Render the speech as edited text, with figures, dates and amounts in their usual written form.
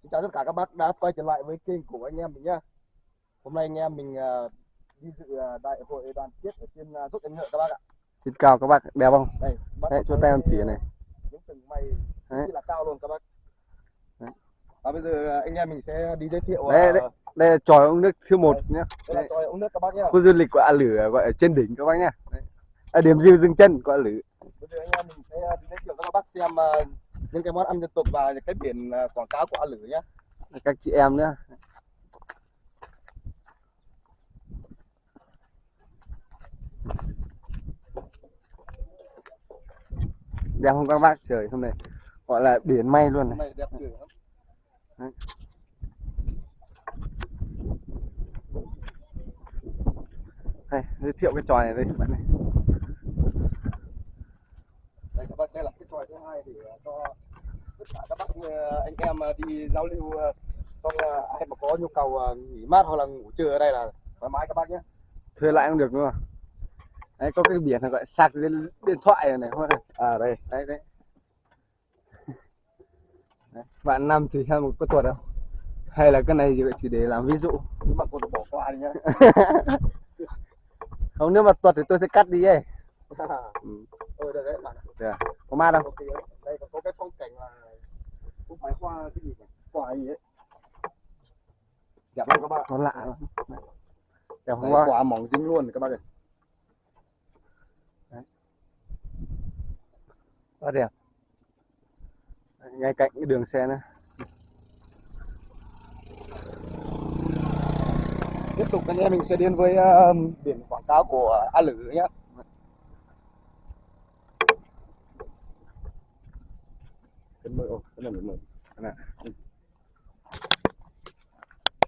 Xin chào tất cả các bác đã quay trở lại với kênh của anh em mình nhá. Hôm nay anh em mình đi dự đại hội đoàn kết ở trên dốc Yên Ngựa các bác ạ. Xin chào các bác, đẹp không? Đây, bác Đấy, có cho thấy tay em chỉ này. những tầng mây rất Đấy. là cao luôn các bác. Đấy. Và bây giờ anh em mình sẽ đi giới thiệu. Đây là chòi uống nước thứ một Đây, nhé. đây là chòi uống nước các bác nhá. Khu du lịch của A Lử gọi ở trên đỉnh các bác nhá. Điểm dừng dừng chân của A Lử. Bây giờ anh em mình sẽ đi giới thiệu cho các bác xem những cái món ăn dân tộc và cái biển quảng cáo của A Lử nhá. Các chị em nữa. Đẹp không các bác? Trời hôm nay gọi là biển mây luôn Hôm này. nay đẹp trời lắm. Đấy. Đây, giới thiệu cái chòi này đây các bạn này. Đây các bác, đây là cái chòi thứ hai để cho tất cả các bác anh em đi giao lưu, xong ai mà có nhu cầu nghỉ mát hoặc là ngủ trưa ở đây là thoải mái các bác nhé. Thuê lại cũng được đúng không? Đấy có cái biển này gọi sạc điện thoại này không này. À đây. Đấy. Đấy. Bạn năm thì hay một có tuột không? Hay là cái này chỉ để làm ví dụ? Nhưng mà cô bỏ qua đi nhá. Không, nếu mà tuột thì tôi sẽ cắt đi ấy. Đây đấy bạn. Được. Có mát không? Đây có cái phong cảnh là không phải hoa cái gì này, quả gì ấy. Đẹp lắm các bạn. Nó lạ lắm. Đẹp không Đấy, bác? quả mỏng dính luôn các bác ơi. Đấy. Rất đẹp. Đấy, ngay cạnh cái đường xe nữa. Tiếp tục anh em mình sẽ đến với biển quảng cáo của A Lử nhé. Cái mơ, cái này mở.